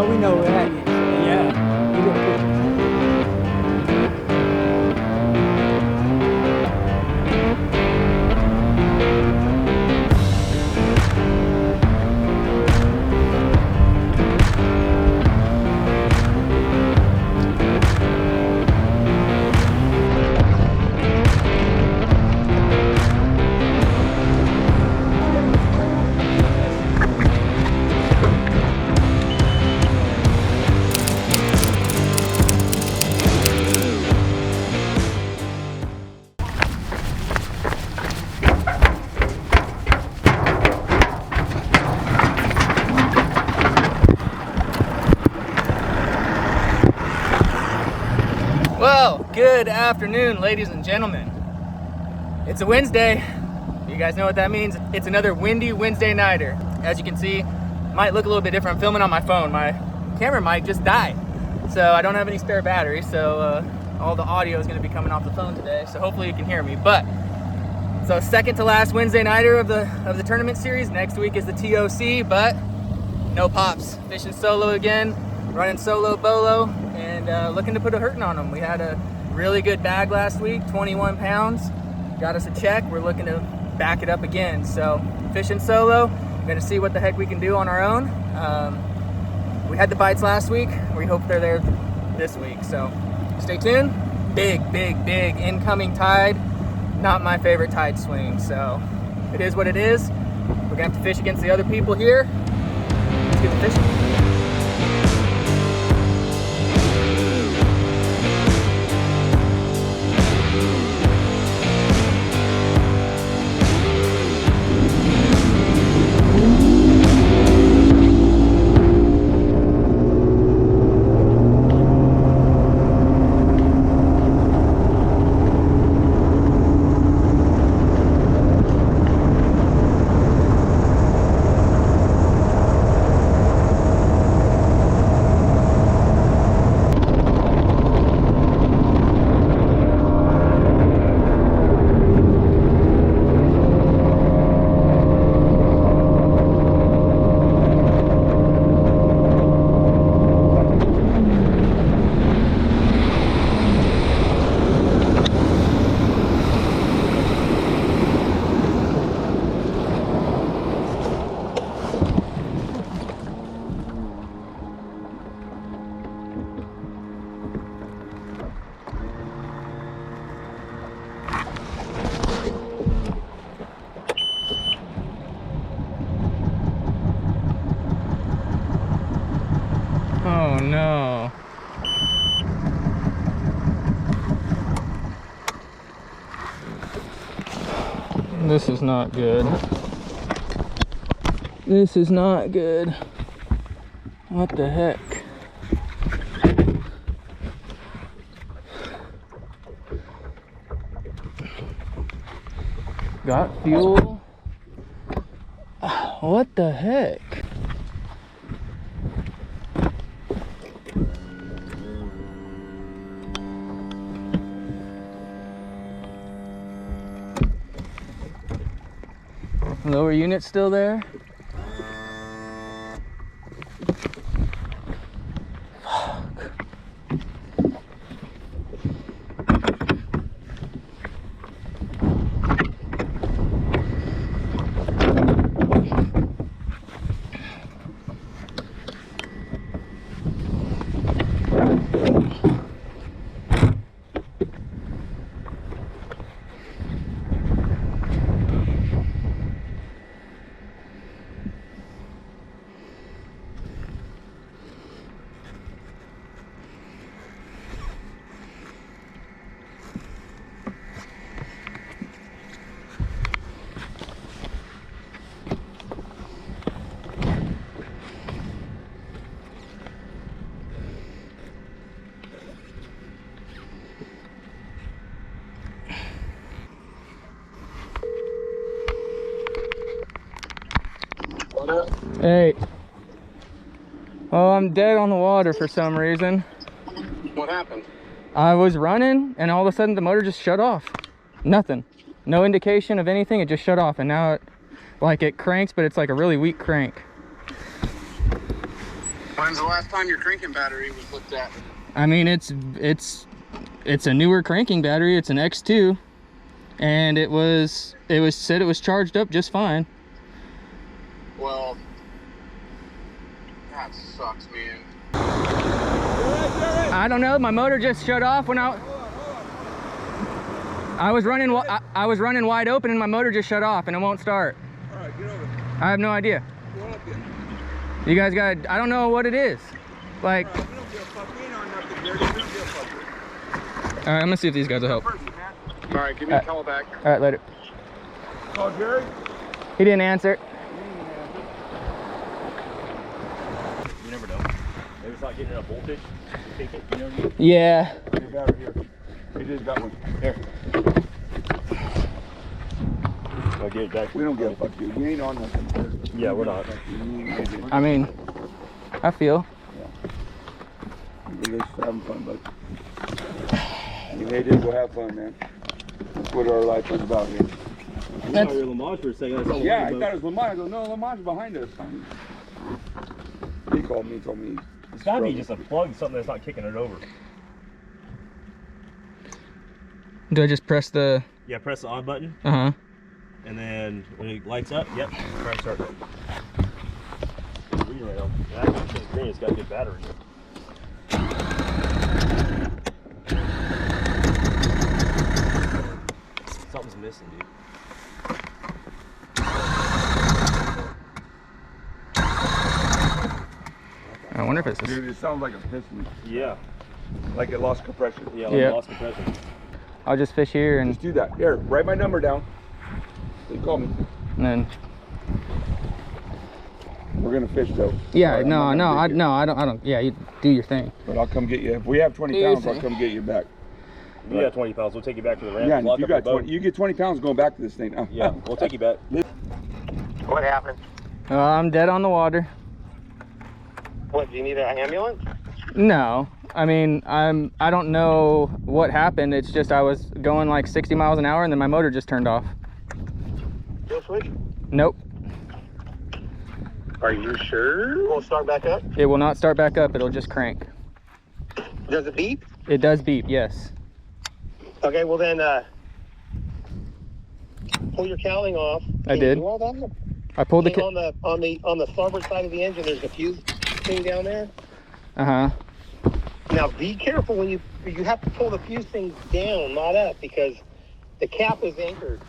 we know where that is. Yeah. You gotta put Well, good afternoon, ladies and gentlemen. It's a Wednesday. You guys know what that means. It's another windy Wednesday nighter. As you can see, might look a little bit different. I'm filming on my phone. My camera mic just died, so I don't have any spare battery, so all the audio is going to be coming off the phone today, so hopefully you can hear me. But so second to last Wednesday nighter of the tournament series. Next week is the TOC, but no pops. Fishing solo again, running solo bolo, and looking to put a hurting on them. We had a really good bag last week, 21 pounds. Got us a check. We're looking to back it up again. So fishing solo, gonna see what the heck we can do on our own. We had the bites last week. We hope they're there this week. So stay tuned. Big incoming tide. Not my favorite tide swing. So it is what it is. We're gonna have to fish against the other people here. Let's get the fishing. Oh no. This is not good. This is not good. What the heck? Got fuel. What the heck? Lower unit still there? Fuck. Hey. Oh, I'm dead on the water for some reason. What happened? I was running and all of a sudden the motor just shut off. Nothing. No indication of anything. It just shut off, and now it cranks, but it's like a really weak crank. When's the last time your cranking battery was looked at? I mean, it's a newer cranking battery. It's an X2, and it said it was charged up just fine. Well, that sucks, man. I don't know. My motor just shut off when I was running. I was running wide open, and my motor just shut off, and it won't start. All right, get over. I have no idea. Go up here. You guys got. I don't know what it is. Like. All right, we don't give a fuck. We ain't on nothing, Jerry. We don't give a fuck. All right, I'm gonna see if these guys will help. Perfect, man. All right, give me a call back. All right, later. Call Jerry. He didn't answer. You never know. Maybe it's not getting enough voltage. Take it, you know what I mean? Yeah. Your battery here. He did that one. Here. I'll get it back. We don't give a fuck, dude. We ain't on nothing. Yeah, we're not. I mean, I feel. We're just having fun, bud. You made it, go have fun, man. That's what our life is about here. I thought you were Lamage for a second. That's all Yeah, I thought it was Lamont. I go, no, Lamont's behind us. He called me, told me. It's gotta be just a plug, something that's not kicking it over. Do I just press the? Yeah, press the on button, Uh-huh. and then when it lights up, yep, try and start it. Green right on. Yeah, actually, it's green. It's got a good battery. Something's missing, dude. I wonder if it's this. Dude, it sounds like a piston. Yeah. Like it lost compression. Yeah, Yeah. lost compression. I'll just fish here and Just do that. Here, write my number down. You call me. then. We're gonna fish though. Yeah. All right, No. I'm No. not I. gonna No. I don't. I don't. Yeah. You do your thing. But I'll come get you. If we have 20 Do your pounds, I'll thing. come get you back. If you got 20 pounds, we'll take you back to the ramp. Yeah, and lock if you up your got boat. 20, you get 20 pounds going back to this thing. Yeah, we'll take you back. What happened? I'm dead on the water. What, do you need an ambulance? No. I mean, I don't know what happened. It's just I was going like 60 miles an hour and then my motor just turned off. Kill switch? Nope. Are you sure? Won't start back up? It will not start back up. It'll just crank. Does it beep? It does beep. Yes. Okay, well then, pull your cowling off. I did. Do all that? I pulled the. And on the starboard side of the engine, there's a fuse thing down there. Uh-huh. Now be careful when you have to pull the fuse thing down, not up, because the cap is anchored.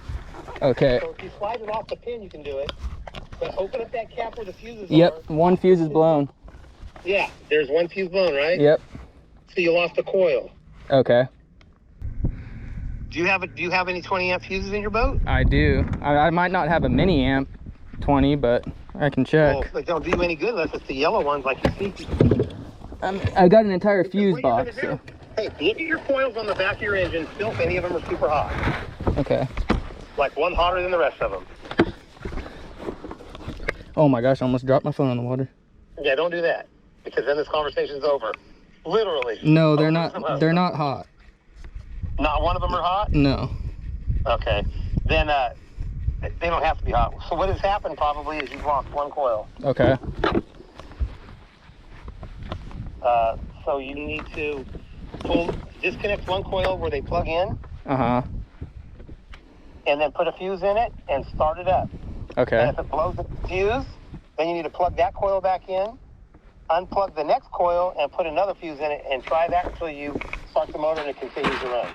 Okay. So if you slide it off the pin, you can do it. But open up that cap where the fuses Yep. are. One fuse is blown. Yeah, there's one fuse blown, right? Yep. So you lost a coil. Okay. Do you have any 20 amp fuses in your boat? I do. I might not have a mini amp 20, but I can check. Well, they don't do you any good unless it's the yellow ones like you see. I got an entire fuse What are you box. gonna So. do? Hey, look at your coils on the back of your engine. Still, if any of them are super hot. Okay. Like one hotter than the rest of them. Oh my gosh! I almost dropped my phone on the water. Yeah, don't do that. Because then this conversation's over. Literally. No, they're not. They're not hot. Not one of them are hot? No. Okay. Then they don't have to be hot. So what has happened probably is you've lost one coil. Okay. So you need to disconnect one coil where they plug in, Uh-huh. and then put a fuse in it and start it up. Okay. And if it blows the fuse, then you need to plug that coil back in, unplug the next coil, and put another fuse in it, and try that until you start the motor and it continues to run.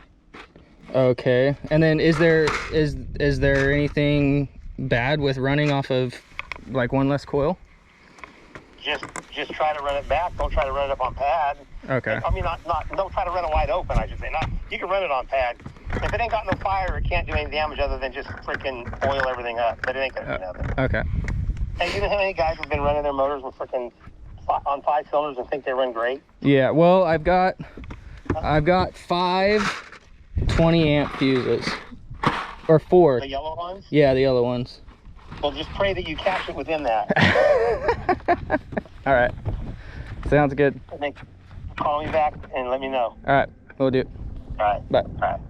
Okay. And then is there anything bad with running off of like one less coil? Just try to run it back. Don't try to run it up on pad. Okay. I mean, don't try to run it wide open, I should say. You can run it on pad. If it ain't got no fire, it can't do any damage other than just freaking oil everything up. But it ain't gonna do nothing. Okay. Hey, you know how many guys have been running their motors with freaking on 5 cylinders and think they run great? Yeah. Well, I've got 5 20 amp fuses, or 4. The yellow ones? Yeah, the yellow ones. Well, just pray that you catch it within that. All right. Sounds good. And then call me back and let me know. All right. We'll do. All right. Bye. All right.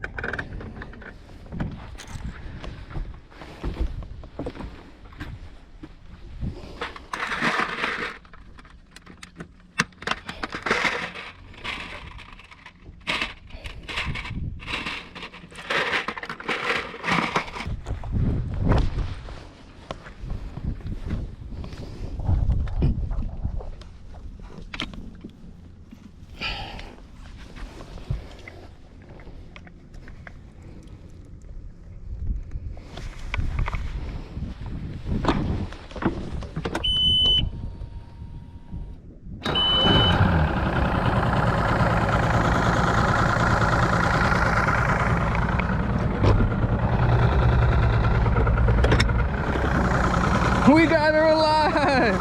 We got her alive!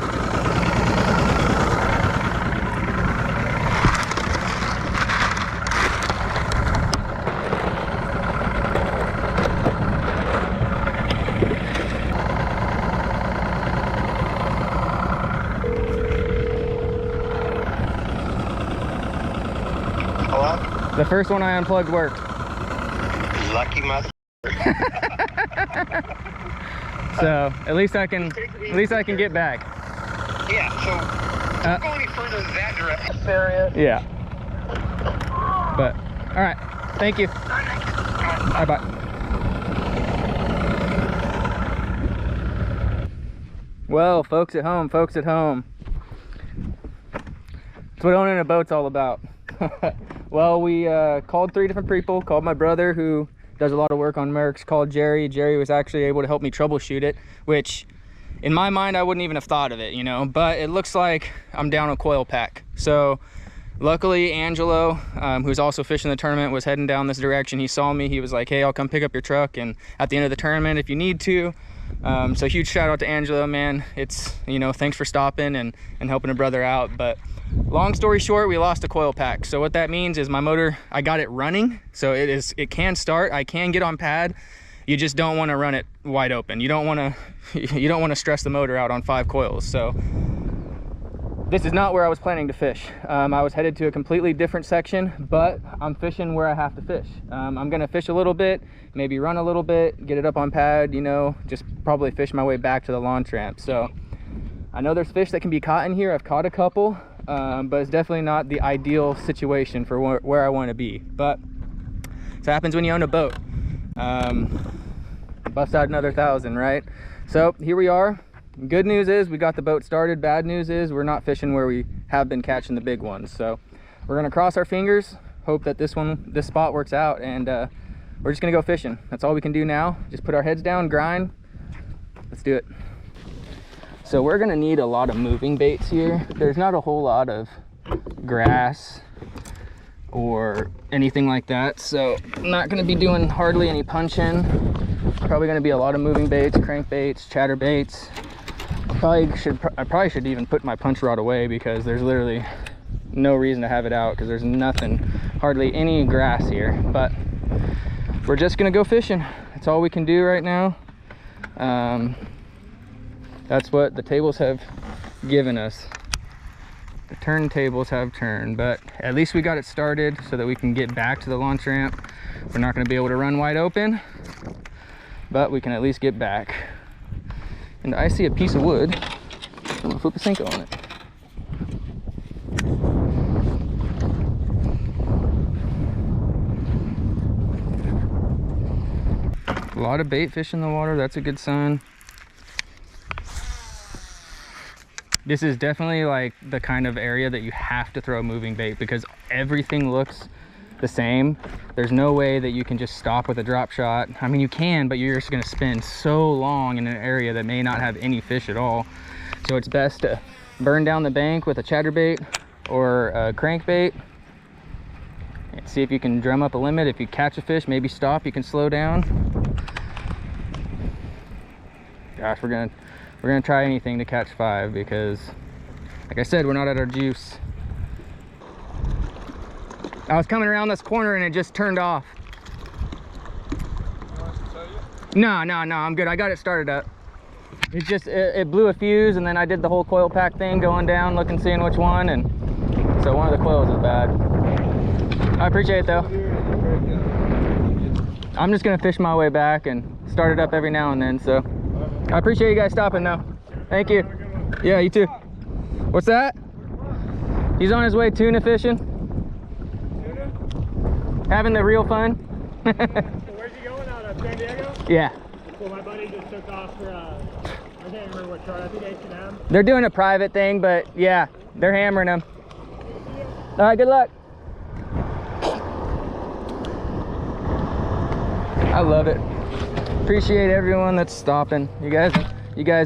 Hello? The first one I unplugged worked. Lucky mother. So at least I can get back. Yeah, so don't go any further than that direction. Area. Yeah. But all right, thank you. Bye bye. Well, folks at home, that's what owning a boat's all about. Well, we called 3 different people. Called my brother, who does a lot of work on Mercs. Called Jerry. Jerry was actually able to help me troubleshoot it, which in my mind I wouldn't even have thought of it, you know. But it looks like I'm down a coil pack. So luckily Angelo, who's also fishing the tournament, was heading down this direction. He saw me. He was like, hey, I'll come pick up your truck and at the end of the tournament if you need to. So huge shout out to Angelo, man. It's, you know, thanks for stopping and helping a brother out. But long story short, we lost a coil pack. So what that means is my motor, I got it running, so it can start. I can get on pad. You just don't want to run it wide open. You don't want to stress the motor out on 5 coils. So this is not where I was planning to fish. I was headed to a completely different section, but I'm fishing where I have to fish. I'm gonna fish a little bit, maybe run a little bit, get it up on pad, you know, just probably fish my way back to the launch ramp. So I know there's fish that can be caught in here. I've caught a couple, but it's definitely not the ideal situation for where I want to be. But it happens when you own a boat. Bust out another 1,000, right? So here we are. Good news is we got the boat started. Bad news is we're not fishing where we have been catching the big ones. So we're gonna cross our fingers, hope that this spot works out, and we're just gonna go fishing. That's all we can do now. Just put our heads down, grind. Let's do it. So we're gonna need a lot of moving baits here. There's not a whole lot of grass or anything like that, so I'm not gonna be doing hardly any punching. Probably gonna be a lot of moving baits, crankbaits, chatter baits. I probably should even put my punch rod away, because there's literally no reason to have it out, because there's nothing, hardly any grass here. But we're just gonna go fishing. That's all we can do right now. That's what the tables have given us. The turntables have turned, but at least we got it started so that we can get back to the launch ramp. We're not gonna be able to run wide open, but we can at least get back. And I see a piece of wood. I'm gonna flip a Senko on it. A lot of bait fish in the water, that's a good sign. This is definitely like the kind of area that you have to throw moving bait, because everything looks the same. There's no way that you can just stop with a drop shot. I mean, you can, but you're just gonna spend so long in an area that may not have any fish at all. So it's best to burn down the bank with a chatterbait or a crankbait and see if you can drum up a limit. If you catch a fish, maybe stop, you can slow down. Gosh, we're gonna try anything to catch 5, because like I said, we're not at our juice. I was coming around this corner and it just turned off. No, I'm good. I got it started up. It's just, it blew a fuse, and then I did the whole coil pack thing, going down, looking, seeing which one, and so one of the coils is bad. I appreciate it though. I'm just gonna fish my way back and start it up every now and then, so I appreciate you guys stopping though. Thank you. Yeah, you too. What's that? He's on his way tuna fishing. Having the real fun. So where's he going, out of San Diego? Yeah. So my buddy just took off for, I can't remember what chart, I think H&M. They're doing a private thing, but yeah, they're hammering them. All right, good luck. I love it. Appreciate everyone that's stopping. You guys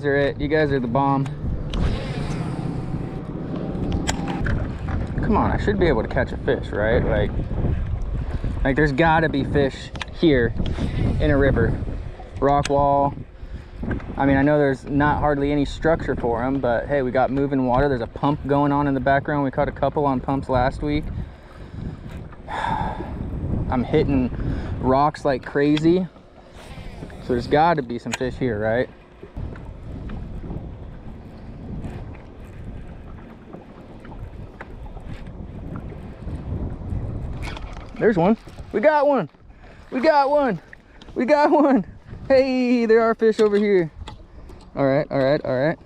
are it. You guys are the bomb. Come on, I should be able to catch a fish, right? Like there's gotta be fish here in a river. Rock wall, I mean, I know there's not hardly any structure for them, but hey, we got moving water. There's a pump going on in the background. We caught a couple on pumps last week. I'm hitting rocks like crazy. So there's got to be some fish here, right? There's one. We got one. We got one. We got one. Hey, there are fish over here. All right, all right, all right.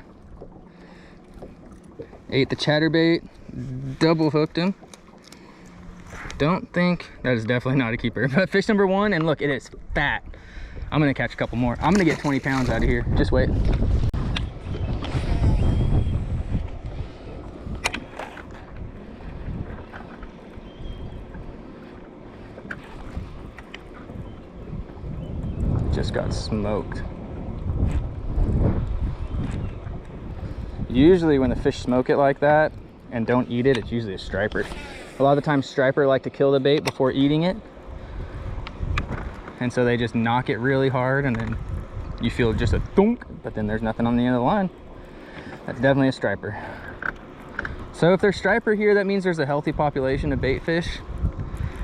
Ate the chatterbait. Double hooked him. Don't think that is definitely not a keeper. But fish number one, and look, it is fat. I'm gonna catch a couple more. I'm gonna get 20 pounds out of here. Just wait. Just got smoked. Usually when the fish smoke it like that and don't eat it, it's usually a striper. A lot of the times striper like to kill the bait before eating it. And so they just knock it really hard and then you feel just a thunk, but then there's nothing on the end of the line. That's definitely a striper. So if there's striper here, that means there's a healthy population of bait fish.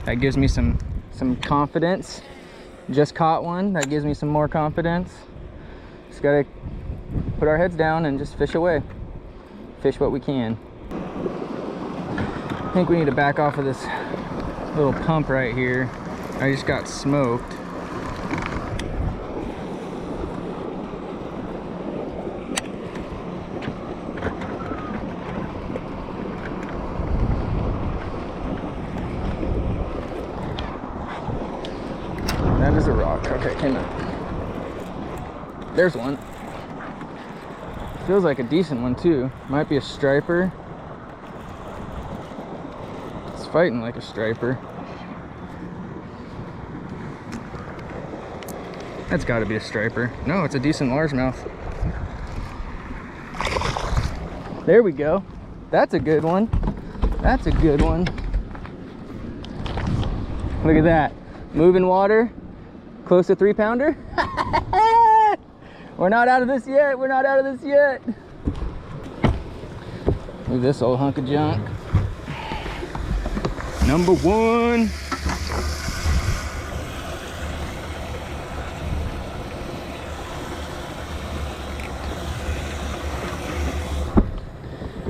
That gives me some confidence. Just caught one, that gives me some more confidence. Just gotta put our heads down and just fish away. Fish what we can. I think we need to back off of this little pump right here. I just got smoked. That is a rock. Okay, came out. There's one. Feels like a decent one too. Might be a striper. It's fighting like a striper. That's got to be a striper. No, it's a decent largemouth. There we go. That's a good one. That's a good one. Look at that. Moving water. Close to 3-pounder. We're not out of this yet. We're not out of this yet. Look at this old hunk of junk. Number one.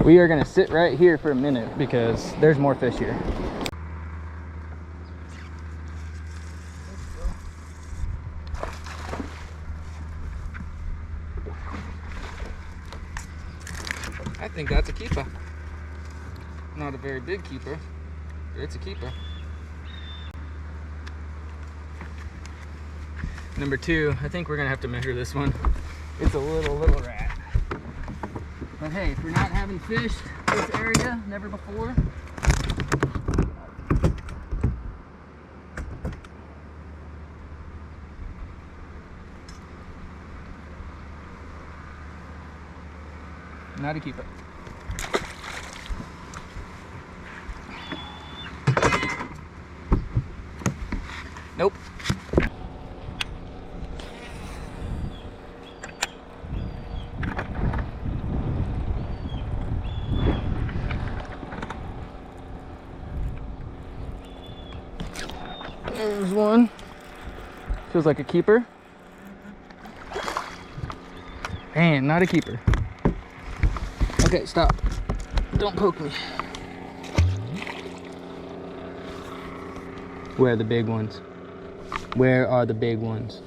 We are gonna sit right here for a minute because there's more fish here. I think that's a keeper. Not a very big keeper, but it's a keeper. Number two, I think we're gonna have to measure this one. It's a little rat. But hey, if we're not having fished this area, never before, not a keeper. Nope. There's one. Feels like a keeper. Man, not a keeper. Okay, stop. Don't poke me. Where are the big ones? Where are the big ones?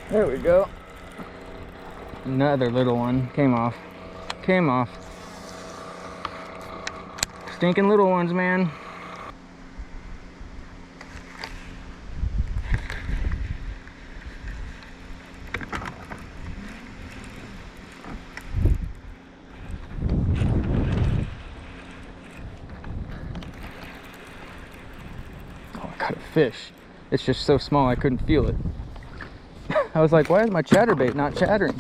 There we go. Another little one. Came off. Came off. Stinking little ones, man. Fish. It's just so small I couldn't feel it. I was like, why is my chatterbait not chattering?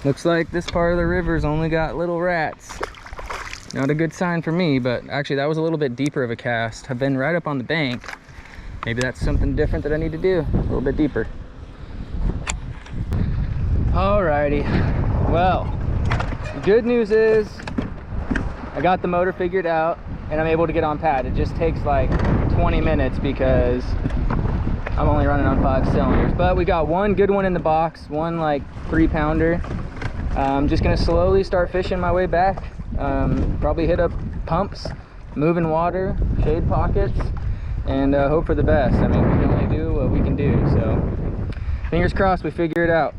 Looks like this part of the river's only got little rats. Not a good sign for me, but actually that was a little bit deeper of a cast. I've been right up on the bank. Maybe that's something different that I need to do, a little bit deeper. Alrighty, well, the good news is I got the motor figured out and I'm able to get on pad. It just takes like 20 minutes because I'm only running on 5 cylinders. But we got one good one in the box, one like 3-pounder. I'm just gonna slowly start fishing my way back. Probably hit up pumps, moving water, shade pockets, and hope for the best. I mean, we can only do what we can do, so fingers crossed we figure it out.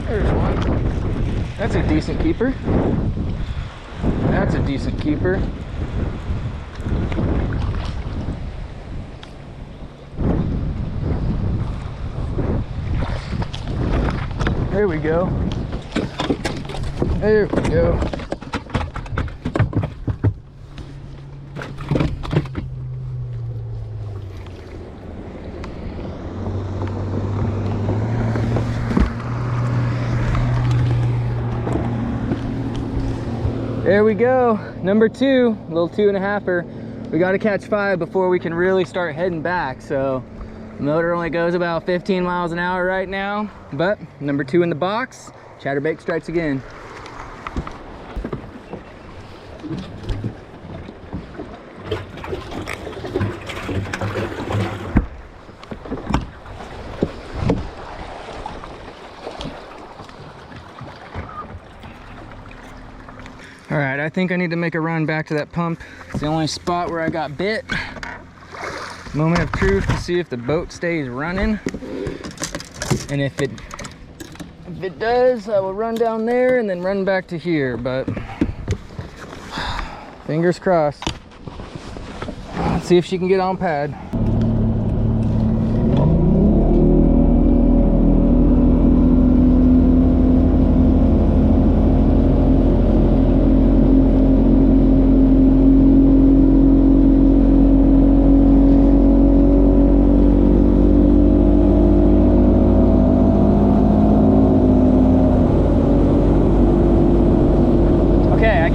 There's one. That's a decent keeper. That's a decent keeper. There we go. There we go. There we go. Number 2, little 2.5er. We got to catch 5 before we can really start heading back. So the motor only goes about 15 miles an hour right now, but number 2 in the box. Chatterbait strikes again. All right, I think I need to make a run back to that pump. It's the only spot where I got bit. Moment of truth to see if the boat stays running. And if it does, I will run down there and then run back to here, but fingers crossed. Let's see if she can get on pad.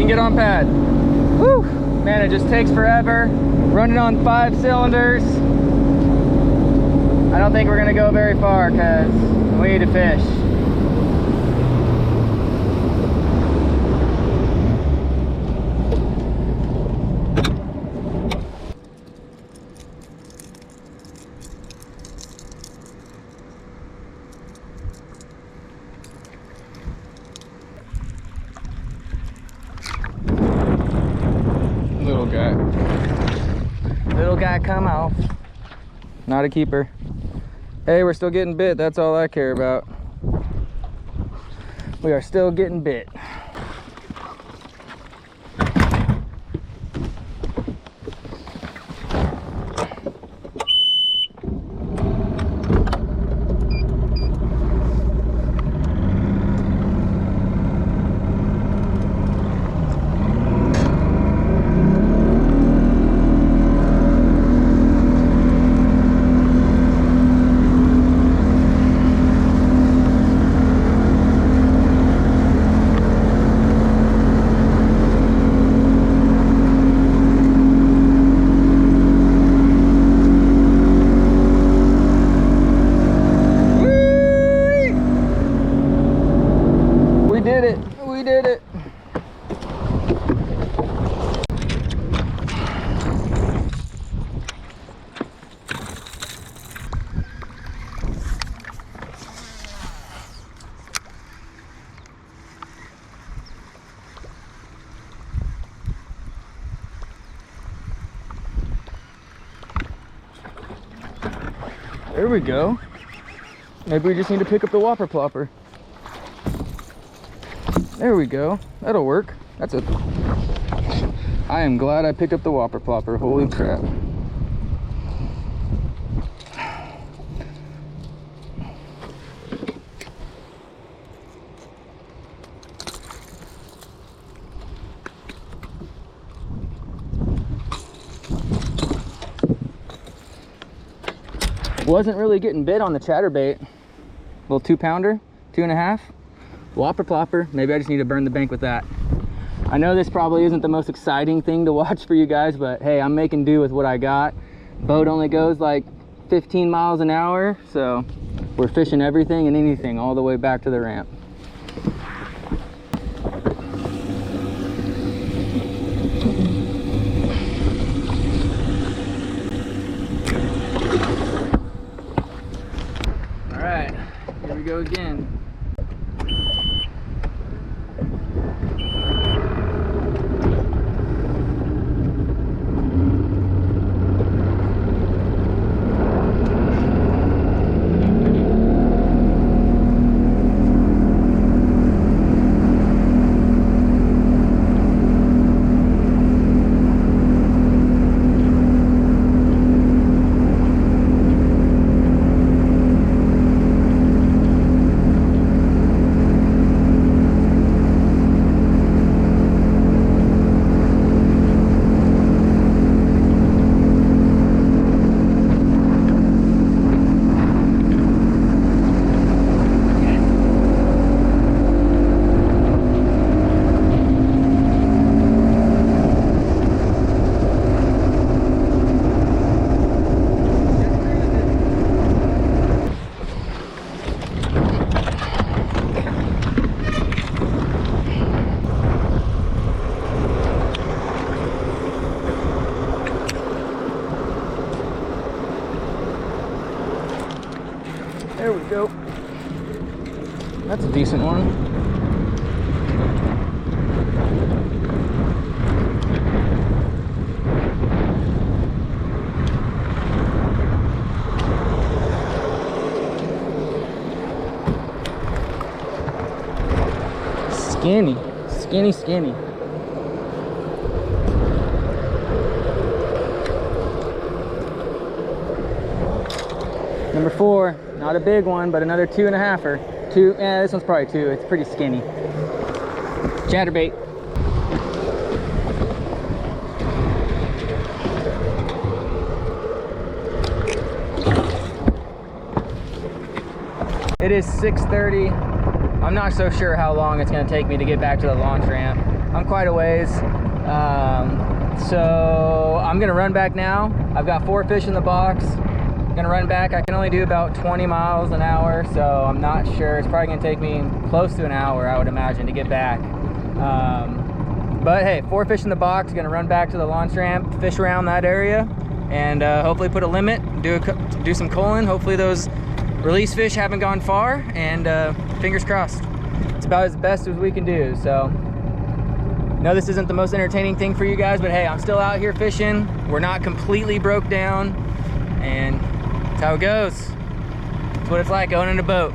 Get on pad. Woo! Man, it just takes forever. Running on 5 cylinders. I don't think we're gonna go very far because we need to fish. Little guy come off. Not a keeper. Hey, we're still getting bit. That's all I care about. We are still getting bit. We did it. There we go. Maybe we just need to pick up the whopper plopper. There we go. That'll work. That's it. I am glad I picked up the whopper plopper. Holy crap. Wasn't really getting bit on the chatterbait. Little 2-pounder, 2.5. Whopper plopper. Maybe I just need to burn the bank with that. I know this probably isn't the most exciting thing to watch for you guys, but hey, I'm making do with what I got. Boat only goes like 15 miles an hour, so we're fishing everything and anything all the way back to the ramp. All right, here we go again. There we go. That's a decent one. Skinny, skinny, skinny. Number 4, not a big one, but another 2.5-er. 2, this one's probably 2. It's pretty skinny. Chatterbait. It is 6:30. I'm not so sure how long it's going to take me to get back to the launch ramp. I'm quite a ways. So I'm going to run back now. I've got 4 fish in the box. Gonna run back. I can only do about 20 miles an hour, so I'm not sure. It's probably gonna take me close to an hour, I would imagine, to get back. But hey, 4 fish in the box. Gonna run back to the launch ramp, fish around that area, and hopefully put a limit, do some culling. Hopefully those release fish haven't gone far, and fingers crossed. It's about as best as we can do. So no, this isn't the most entertaining thing for you guys, but hey, I'm still out here fishing. We're not completely broke down, and that's how it goes. That's what it's like owning a boat.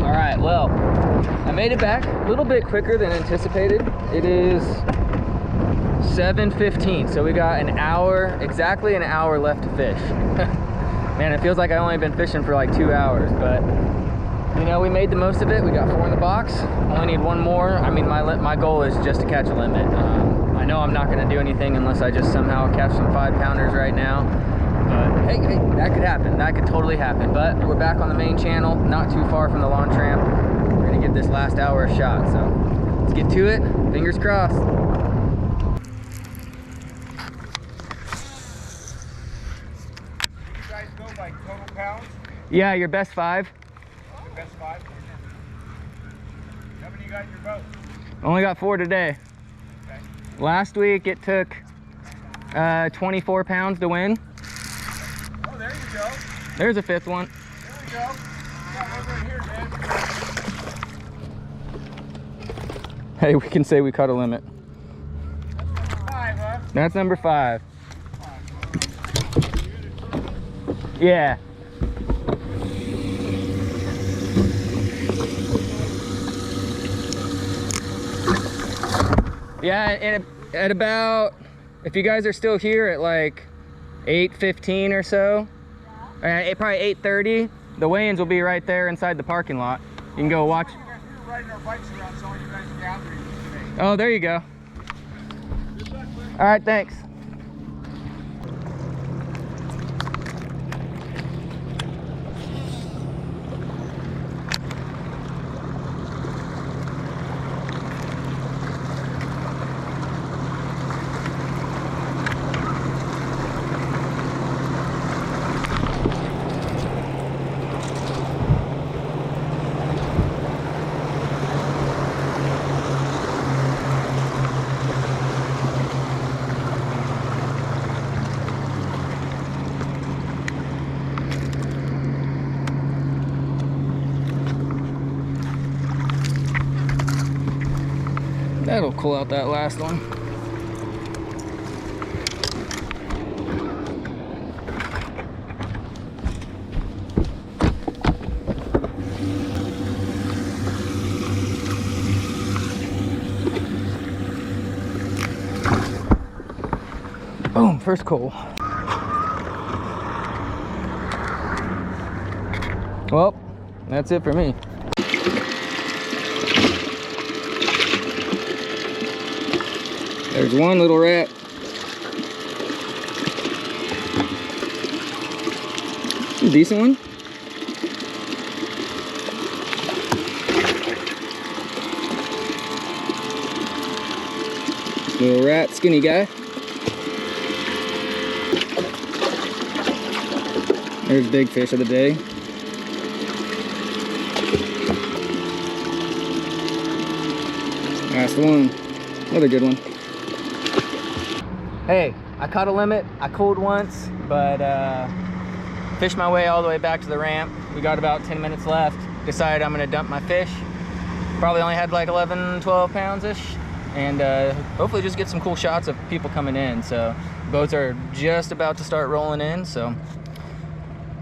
All right, well, I made it back a little bit quicker than anticipated. It is 7:15, so we got an hour, exactly an hour left to fish. Man, it feels like I've only been fishing for like 2 hours, but you know, we made the most of it. We got 4 in the box. Only need 1 more. I mean, my goal is just to catch a limit. I know I'm not going to do anything unless I just somehow catch some 5-pounders right now. But hey, that could happen. That could totally happen. But we're back on the main channel, not too far from the launch ramp. We're going to give this last hour a shot. So let's get to it. Fingers crossed. You guys go by total pounds? Yeah, your best 5. Best 5. How many you got in your boat? Only got 4 today. Okay. Last week it took 24 pounds to win. Oh, there you go. There's a 5th one. There we go. Got one right here, man. Hey, we can say we caught a limit. That's number 5, huh? That's number 5. Yeah. Yeah, and at about, if you guys are still here at like 8:15 or so, probably 8:30, the weigh-ins will be right there inside the parking lot. You can go watch. riding our bikes around selling you guys gatherings today. Oh, there you go. All right, thanks. That'll cool out that last one. Boom, first coal. Well, that's it for me. There's one little rat. A decent one. Little rat, skinny guy. There's big fish of the day. Last one. Another good one. Hey, I caught a limit. I cooled once, but fished my way all the way back to the ramp. We got about 10 minutes left. Decided I'm gonna dump my fish. Probably only had like 11, 12 pounds-ish. And hopefully just get some cool shots of people coming in. So boats are just about to start rolling in, so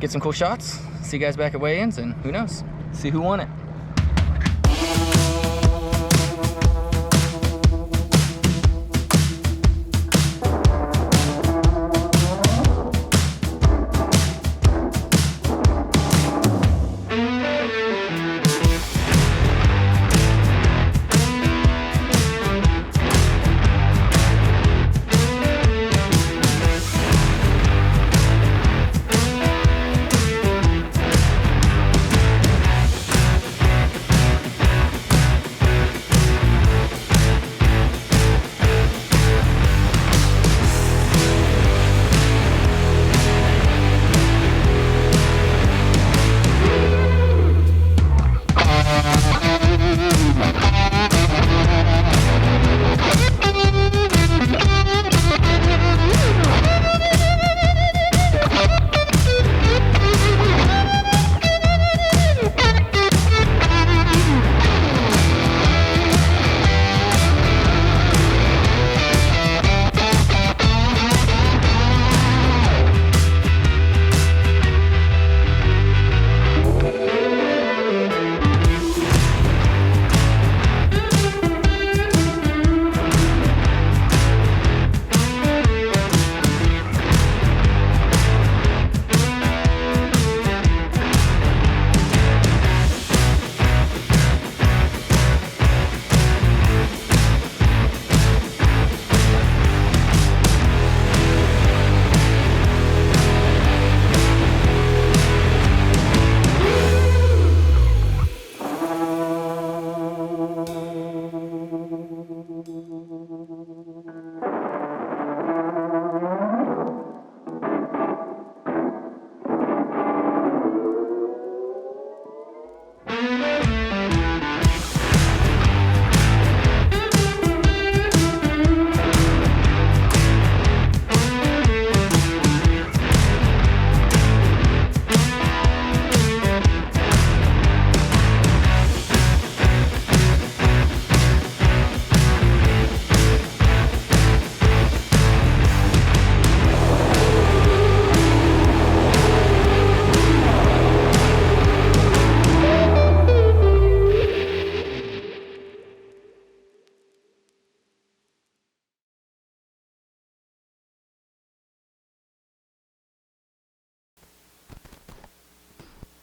get some cool shots. See you guys back at weigh-ins, and who knows, see who won it.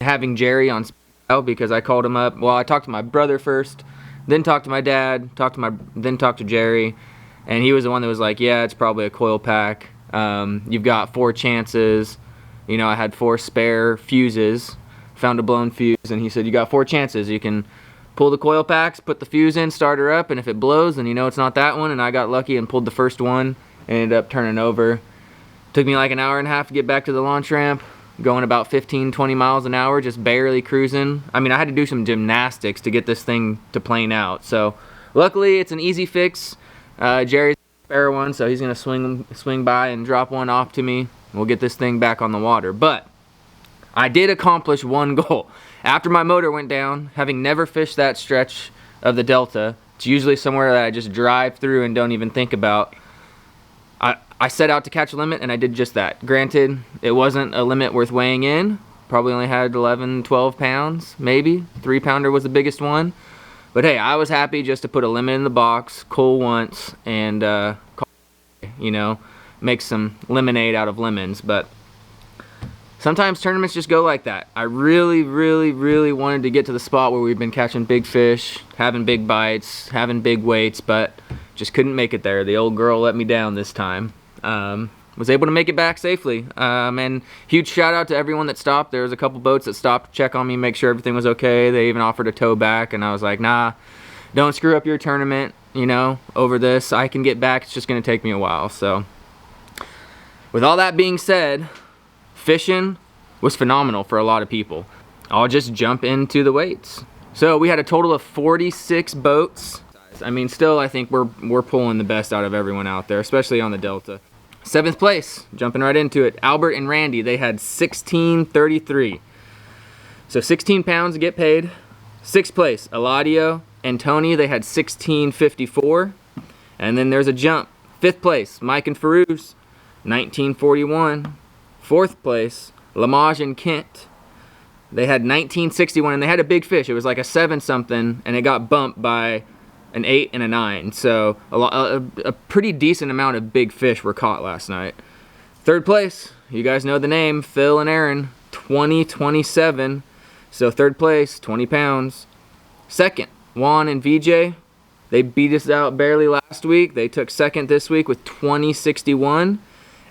Having Jerry on out because I called him up. Well, I talked to my brother first, then talked to my dad, then talked to Jerry, and he was the one that was like, yeah, it's probably a coil pack. You've got 4 chances. You know, I had 4 spare fuses, found a blown fuse, and he said, you got 4 chances. You can pull the coil packs, put the fuse in, start her up, and if it blows, then you know it's not that one. And I got lucky and pulled the first one and ended up turning over. Took me like an hour and a half to get back to the launch ramp, going about 15-20 miles an hour, just barely cruising. I mean, I had to do some gymnastics to get this thing to plane out. So luckily it's an easy fix. Jerry's a spare one, so he's gonna swing by and drop one off to me. We'll get this thing back on the water. But I did accomplish one goal. After my motor went down, having never fished that stretch of the Delta, it's usually somewhere that I just drive through and don't even think about. I set out to catch a limit, and I did just that. Granted, it wasn't a limit worth weighing in. Probably only had 11, 12 pounds, maybe. 3-pounder was the biggest one. But hey, I was happy just to put a limit in the box, cull once, and you know, make some lemonade out of lemons. But sometimes tournaments just go like that. I really, really, really wanted to get to the spot where we've been catching big fish, having big bites, having big weights, but just couldn't make it there. The old girl let me down this time. Was able to make it back safely. And huge shout out to everyone that stopped. There was a couple boats that stopped to check on me, make sure everything was okay. They even offered a tow back, and I was like, nah, don't screw up your tournament, you know, over this. I can get back. It's just going to take me a while. So with all that being said, fishing was phenomenal for a lot of people. I'll just jump into the weights. So we had a total of 46 boats. I mean, still, I think we're pulling the best out of everyone out there, especially on the Delta. 7th place, jumping right into it, Albert and Randy, they had 1633. So 16 pounds to get paid. 6th place, Eladio and Tony, they had 1654. And then there's a jump. 5th place, Mike and Farouz, 1941. 4th place, Lamage and Kent, they had 1961, and they had a big fish. It was like a 7-something, and it got bumped by an 8 and a 9. So a pretty decent amount of big fish were caught last night. 3rd place, you guys know the name, Phil and Aaron, 2027. So 3rd place, 20 pounds. 2nd, Juan and VJ. They beat us out barely last week. They took 2nd this week with 2061.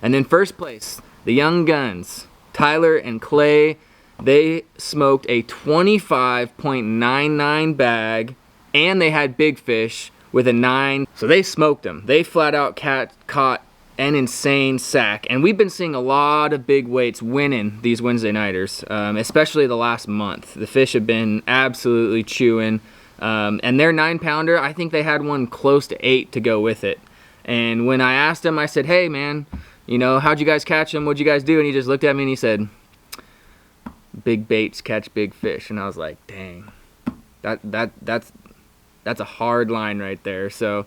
And then 1st place, the young guns, Tyler and Clay. They smoked a 25.99 bag, and they had big fish with a 9. So they smoked them. They flat out caught an insane sack. And we've been seeing a lot of big weights winning these Wednesday nighters, especially the last month. The fish have been absolutely chewing. And their 9-pounder, I think they had one close to 8 to go with it. And when I asked him, I said, hey man, you know, how'd you guys catch them? What'd you guys do? And he just looked at me and he said, big baits catch big fish. And I was like, dang, that's a hard line right there. So,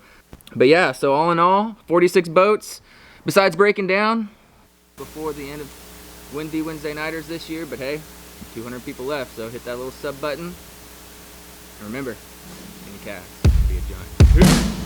but yeah, so all in all, 46 boats. Besides breaking down before the end of Windy Wednesday Nighters this year, but hey, 200 people left, so hit that little sub button. And remember, any cast, be a giant.